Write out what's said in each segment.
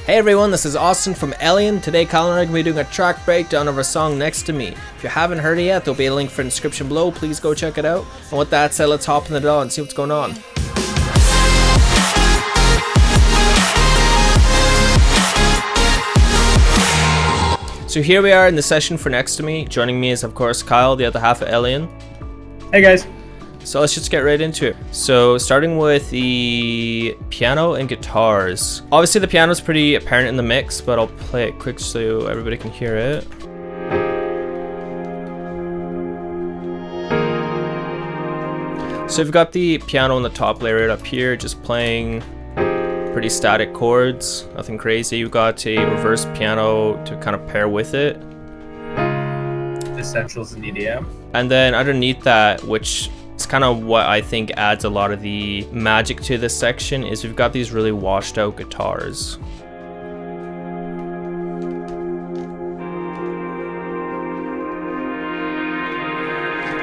Hey everyone, this is Austin from Elyin. Today Colin and I are going to be doing a track breakdown of our song Next to Me. If you haven't heard it yet, there'll be a link for the description below. Please go check it out. And with that said, let's hop in the DAW and see what's going on. So here we are in the session for Next to Me. Joining me is of course Kyle, the other half of Elyin. Hey guys. So let's just get right into it. So starting with the piano and guitars. Obviously the piano's pretty apparent in the mix, but I'll play it quick so everybody can hear it. So we've got the piano on the top layer right up here, just playing pretty static chords, nothing crazy. You've got a reverse piano to kind of pair with it. Essentials in EDM. And then underneath that, which it's kind of what I think adds a lot of the magic to this section, is we've got these really washed out guitars.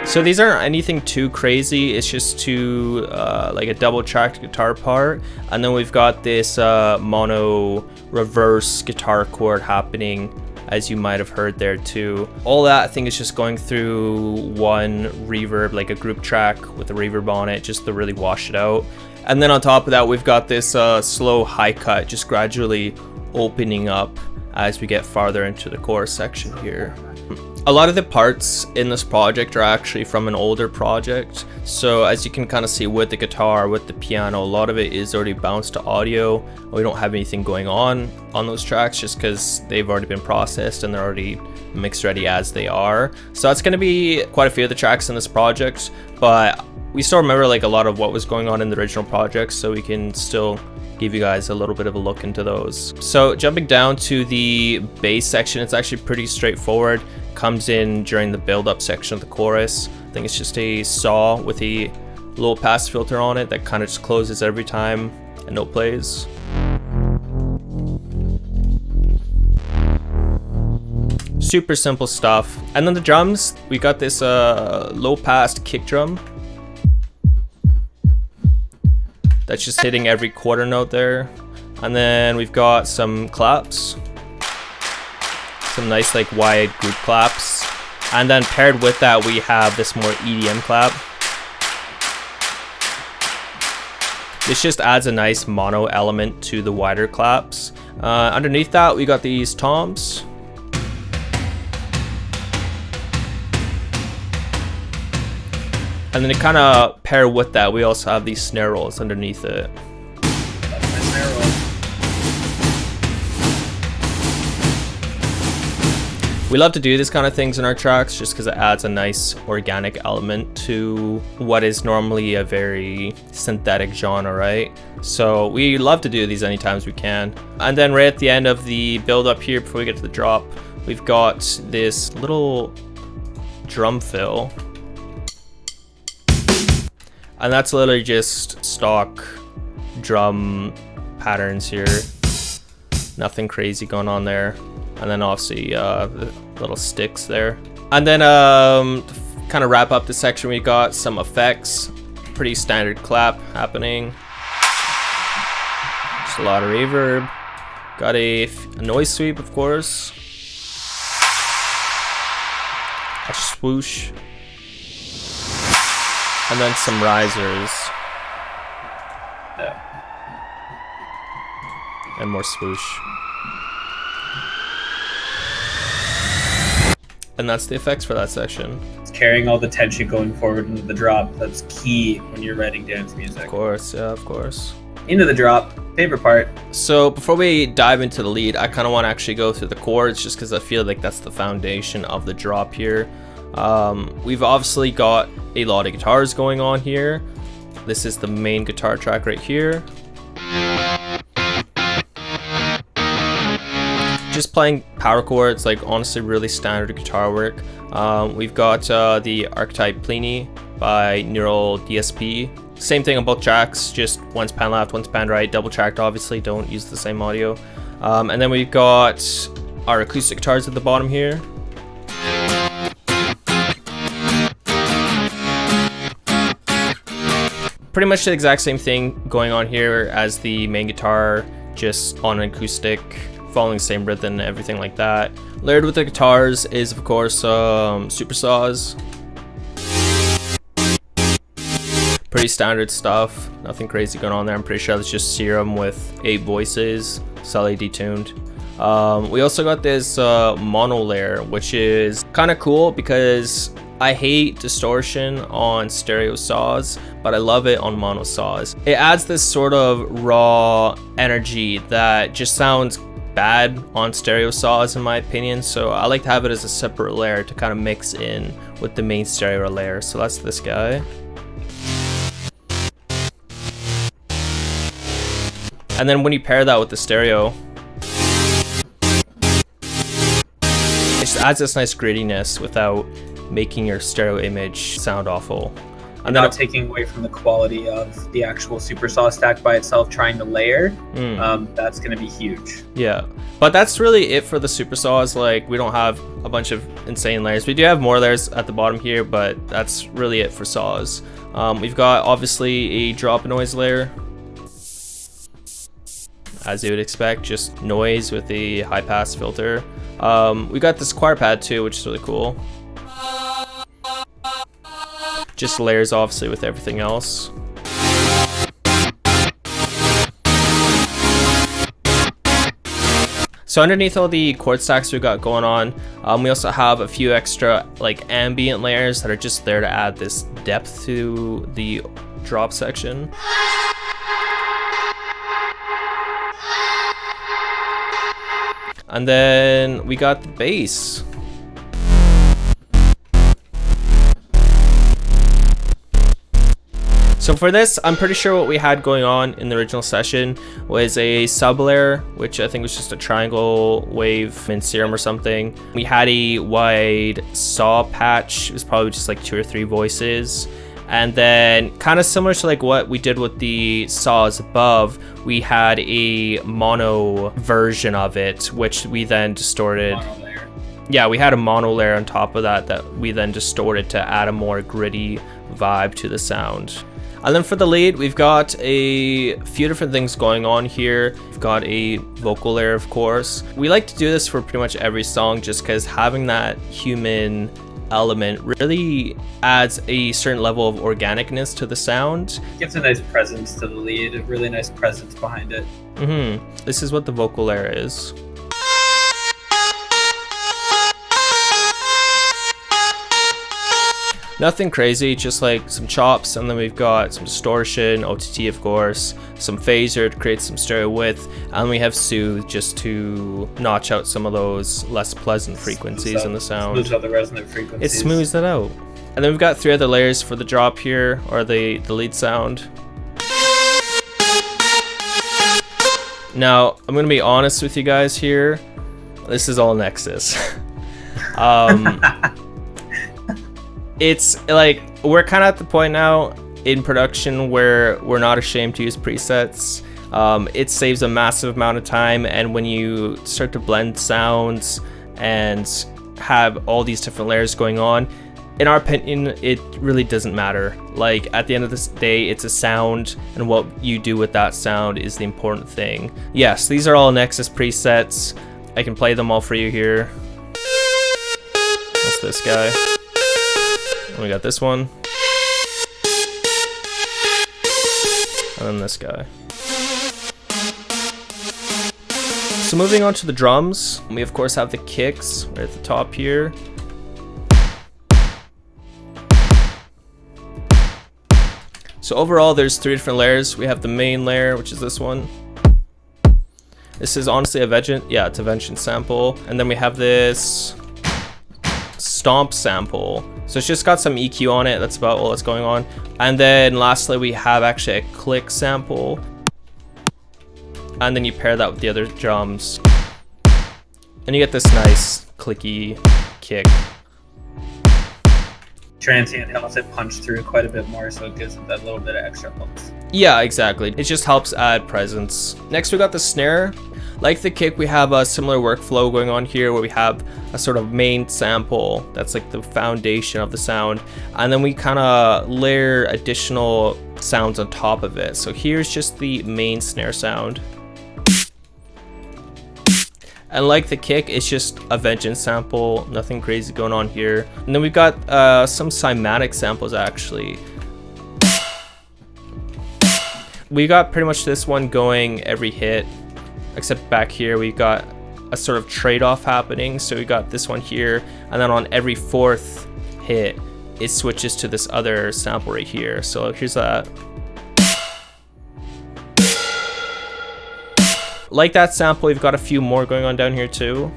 So these aren't anything too crazy, it's just to like a double tracked guitar part, and then we've got this mono reverse guitar chord happening, as you might have heard there too. All that I think is just going through one reverb, like a group track with a reverb on it, just to really wash it out. And then on top of that, we've got this slow high cut, just gradually opening up as we get farther into the chorus section here. A lot of the parts in this project are actually from an older project. So as you can kind of see with the guitar, with the piano, a lot of it is already bounced to audio. We don't have anything going on those tracks just because they've already been processed and they're already mixed ready as they are. So that's going to be quite a few of the tracks in this project, but we still remember like a lot of what was going on in the original project, so we can still give you guys a little bit of a look into those. So jumping down to the bass section, it's actually pretty straightforward. Comes in during the build-up section of the chorus. I think it's just a saw with a low pass filter on it that kind of just closes every time a note plays. Super simple stuff. And then the drums, we got this low pass kick drum that's just hitting every quarter note there. And then we've got some claps, some nice like wide group claps, and then paired with that we have this more EDM clap. This just adds a nice mono element to the wider claps. Underneath that we got these toms. And then to kind of pair with that, we also have these snare rolls underneath it. We love to do these kind of things in our tracks just because it adds a nice organic element to what is normally a very synthetic genre, right? So we love to do these anytime we can. And then right at the end of the build up here, before we get to the drop, we've got this little drum fill. And that's literally just stock drum patterns here. Nothing crazy going on there. And then obviously the little sticks there. And then to kind of wrap up the section, we got some effects. Pretty standard clap happening. Just a lot of reverb. Got a noise sweep, of course. A swoosh. And then some risers. And more swoosh. And that's the effects for that section. It's carrying all the tension going forward into the drop. That's key when you're writing dance music. Of course, yeah, of course. Into the drop, favorite part. So before we dive into the lead, I kind of want to actually go through the chords just because I feel like that's the foundation of the drop here. We've obviously got a lot of guitars going on here. This is the main guitar track right here. Just playing power chords, like honestly really standard guitar work. We've got the archetype Pliny by Neural DSP. Same thing on both tracks, just one's pan left, one's pan right, double tracked obviously, don't use the same audio. And then we've got our acoustic guitars at the bottom here. pretty much the exact same thing going on here as the main guitar just on an acoustic, following the same rhythm and everything like that. Layered with the guitars is of course super saws. Pretty standard stuff, nothing crazy going on there. I'm pretty sure that's just Serum with 8 voices, slightly detuned. We also got this mono layer, which is kind of cool because I hate distortion on stereo saws, but I love it on mono saws. It adds this sort of raw energy that just sounds bad on stereo saws in my opinion, so I like to have it as a separate layer to kind of mix in with the main stereo layer. So that's this guy. And then when you pair that with the stereo, it just adds this nice grittiness without making your stereo image sound awful. And not taking away from the quality of the actual super saw stack by itself, trying to layer, that's going to be huge. Yeah, but that's really it for the super saws. Like, we don't have a bunch of insane layers. We do have more layers at the bottom here, but that's really it for saws. We've got obviously a drop noise layer, as you would expect, just noise with the high pass filter. We got this choir pad too, which is really cool. Just layers obviously with everything else. So underneath all the chord stacks we got going on, we also have a few extra like ambient layers that are just there to add this depth to the drop section. And then we got the bass. So for this, I'm pretty sure what we had going on in the original session was a sub layer, which I think was just a triangle wave in Serum or something. We had a wide saw patch. It was probably just like 2 or 3 voices. And then kind of similar to like what we did with the saws above, we had a mono version of it, which we then distorted. Yeah, we had a mono layer on top of that we then distorted to add a more gritty vibe to the sound. And then for the lead, we've got a few different things going on here. We've got a vocal layer, of course. We like to do this for pretty much every song just because having that human element really adds a certain level of organicness to the sound. Gives a nice presence to the lead, a really nice presence behind it. This is what the vocal layer is. Nothing crazy, just like some chops, and then we've got some distortion, OTT of course, some phaser to create some stereo width, and we have soothe just to notch out some of those less pleasant frequencies in the sound. Smooths out the resonant frequencies. It smooths it out. And then we've got 3 other layers for the drop here, or the lead sound. Now, I'm gonna be honest with you guys here. This is all Nexus. It's like, we're kind of at the point now in production where we're not ashamed to use presets. It saves a massive amount of time, and when you start to blend sounds and have all these different layers going on, in our opinion, it really doesn't matter. Like, at the end of this day, it's a sound, and what you do with that sound is the important thing. Yes, these are all Nexus presets. I can play them all for you here. That's this guy. We got this one, and then this guy. So moving on to the drums, we of course have the kicks right at the top here. So overall there's 3 different layers. We have the main layer, which is this one. This is honestly a it's a Vengeance sample, and then we have this stomp sample. So it's just got some EQ on it. That's about all that's going on. And then lastly, we have actually a click sample. And then you pair that with the other drums. And you get this nice clicky kick. Transient helps it punch through quite a bit more, so it gives it that little bit of extra oomph. Yeah, exactly. It just helps add presence. Next, we got the snare. Like the kick, we have a similar workflow going on here where we have a sort of main sample that's like the foundation of the sound, and then we kind of layer additional sounds on top of it. So here's just the main snare sound. And like the kick, it's just a Vengeance sample, nothing crazy going on here. And then we've got some cymatic samples actually. We got pretty much this one going every hit, except back here we got a sort of trade-off happening. So we got this one here, and then on every 4th hit, it switches to this other sample right here. So here's that. Like that sample, we've got a few more going on down here too.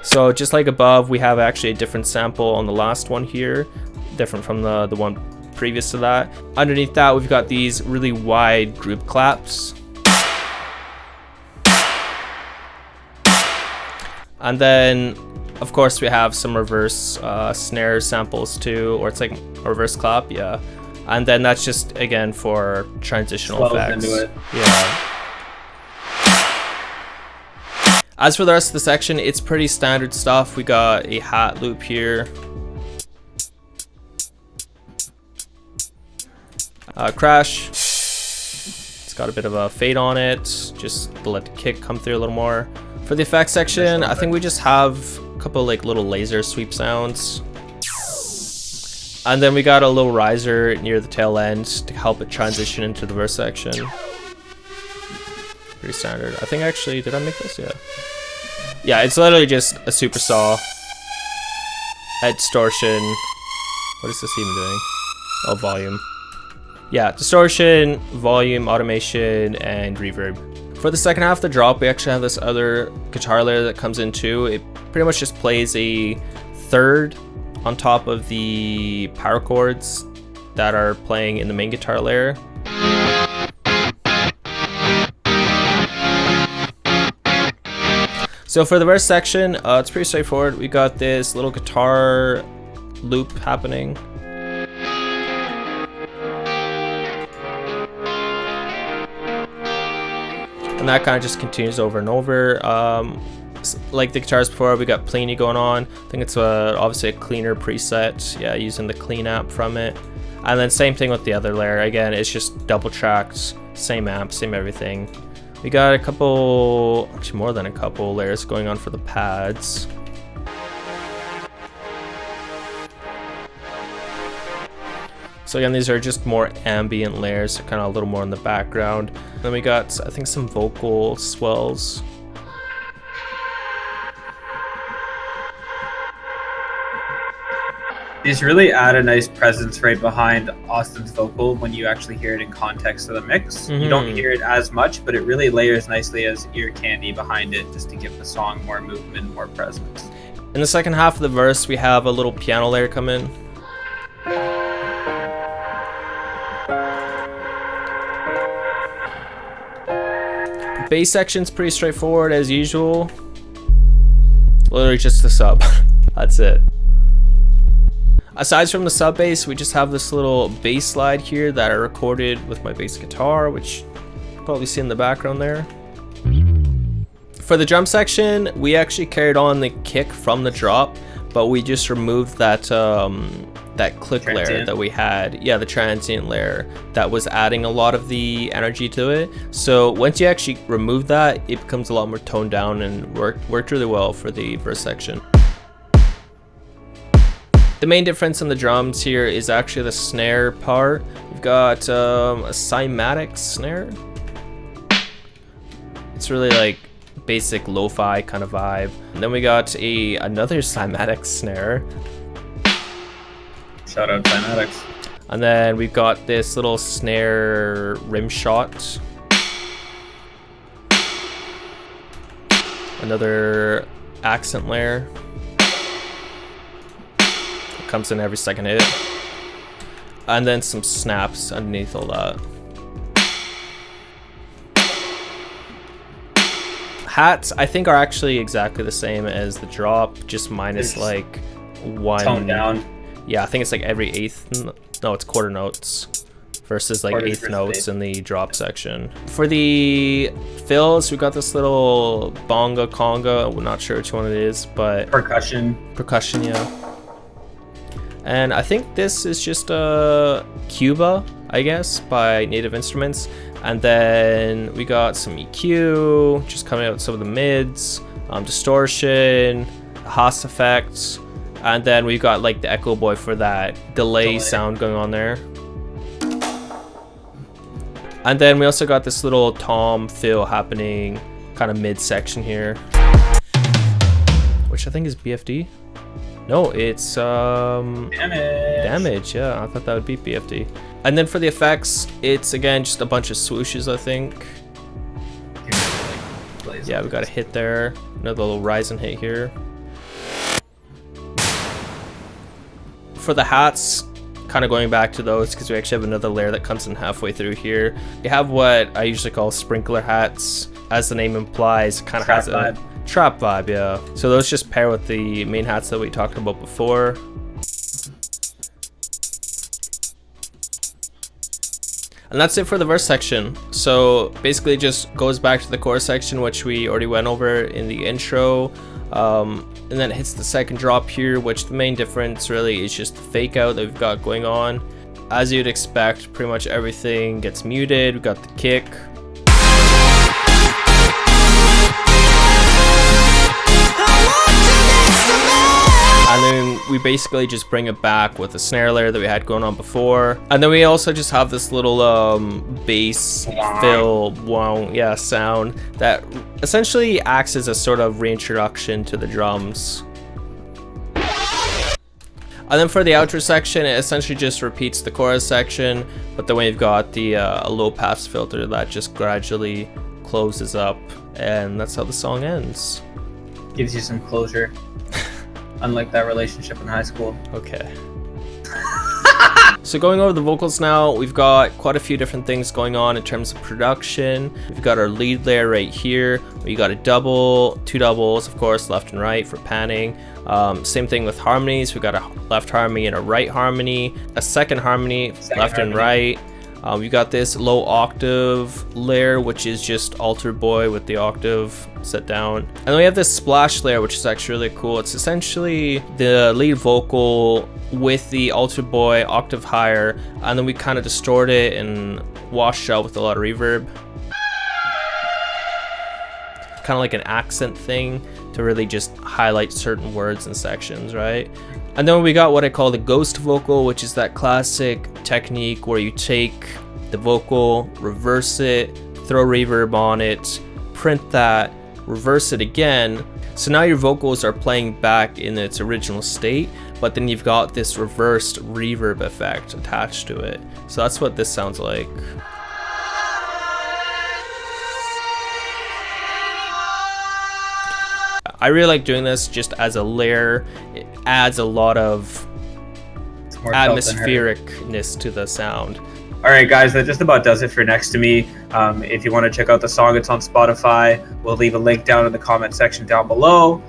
So just like above, we have actually a different sample on the last one here, different from the one previous to that. Underneath that, we've got these really wide group claps. And then, of course, we have some reverse snare samples too, or it's like a reverse clap, yeah. And then that's just, again, for transitional effects. Into it. Yeah. As for the rest of the section, it's pretty standard stuff. We got a hat loop here. Crash. It's got a bit of a fade on it, just to let the kick come through a little more. For the effects section, I think we just have a couple like little laser sweep sounds. And then we got a little riser near the tail end to help it transition into the verse section. Pretty standard. I think actually, did I make this? Yeah. Yeah, it's literally just a super saw, head distortion. What is this even doing? Oh, volume. Yeah, distortion, volume, automation, and reverb. For the second half of the drop, we actually have this other guitar layer that comes in too. It pretty much just plays a third on top of the power chords that are playing in the main guitar layer. So for the verse section, it's pretty straightforward. We got this little guitar loop happening. And that kind of just continues over and over. Like the guitars before, we got Pliny going on. I think it's obviously a cleaner preset. Yeah, using the clean app from it. And then same thing with the other layer. Again, it's just double tracked, same amp, same everything. We got a couple, actually more than a couple layers going on for the pads. So again, these are just more ambient layers, so kind of a little more in the background. Then we got, I think, some vocal swells. These really add a nice presence right behind Austin's vocal when you actually hear it in context of the mix. You don't hear it as much, but it really layers nicely as ear candy behind it just to give the song more movement, more presence. In the second half of the verse, we have a little piano layer come in. The bass section's pretty straightforward as usual. Literally just the sub. That's it. Aside from the sub bass, we just have this little bass slide here that I recorded with my bass guitar, which you'll probably see in the background there. For the drum section, we actually carried on the kick from the drop, but we just removed that that click layer that we had. Yeah, the transient layer that was adding a lot of the energy to it. So once you actually remove that, it becomes a lot more toned down and worked really well for the verse section. The main difference in the drums here is actually the snare part. We've got a cymatic snare. It's really like basic lo-fi kind of vibe. And then we got another cymatic snare. Shout out cymatics. And then we've got this little snare rim shot. Another accent layer. Comes in every second hit, and then some snaps underneath all that. Hats, I think, are actually exactly the same as the drop, just minus like one tone down. Yeah, I think it's like every eighth. No, it's quarter notes versus like eighth notes in the drop section. For the fills, we got this little bonga conga. We're not sure which one it is, but Percussion, yeah. And I think this is just a Cuba. I guess, by Native Instruments. And then we got some EQ, just coming out some of the mids, distortion, Haas effects, and then we've got like the Echo Boy for that delay sound going on there. And then we also got this little tom fill happening kind of mid-section here, which I think is BFD. No, it's damage. Yeah, I thought that would be BFD. And then for the effects, it's again just a bunch of swooshes, I think. Yeah, we got a hit there, another little rise and hit here. For the hats, kind of going back to those because we actually have another layer that comes in halfway through here. You have what I usually call sprinkler hats. As the name implies, kind of has a trap vibe, yeah. So those just pair with the main hats that we talked about before. And that's it for the verse section. So basically it just goes back to the chorus section, which we already went over in the intro. And then it hits the second drop here, which the main difference really is just the fake out that we've got going on. As you'd expect, pretty much everything gets muted. We've got the kick. And then we basically just bring it back with the snare layer that we had going on before. And then we also just have this little bass fill sound that essentially acts as a sort of reintroduction to the drums. And then for the outro section, it essentially just repeats the chorus section, but then we've got the low pass filter that just gradually closes up, and that's how the song ends. Gives you some closure. Unlike that relationship in high school. Okay. So going over the vocals now, we've got quite a few different things going on in terms of production. We've got our lead layer right here. We got a double, two doubles, of course, left and right for panning. Same thing with harmonies. We've got a left harmony and a right harmony, a second harmony, left and right. We've got this low octave layer, which is just Alter Boy with the octave set down. And then we have this splash layer, which is actually really cool. It's essentially the lead vocal with the Alter Boy octave higher, and then we kind of distort it and wash it out with a lot of reverb. Kind of like an accent thing to really just highlight certain words and sections, right? And then we got what I call the ghost vocal, which is that classic technique where you take the vocal, reverse it, throw reverb on it, print that, reverse it again. So now your vocals are playing back in its original state, but then you've got this reversed reverb effect attached to it. So that's what this sounds like. I really like doing this just as a layer. It adds a lot of atmosphericness to the sound. All right, guys, that just about does it for Next to Me. If you want to check out the song, it's on Spotify. We'll leave a link down in the comment section down below.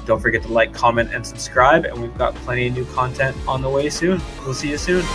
Don't forget to like, comment, and subscribe. And we've got plenty of new content on the way soon. We'll see you soon.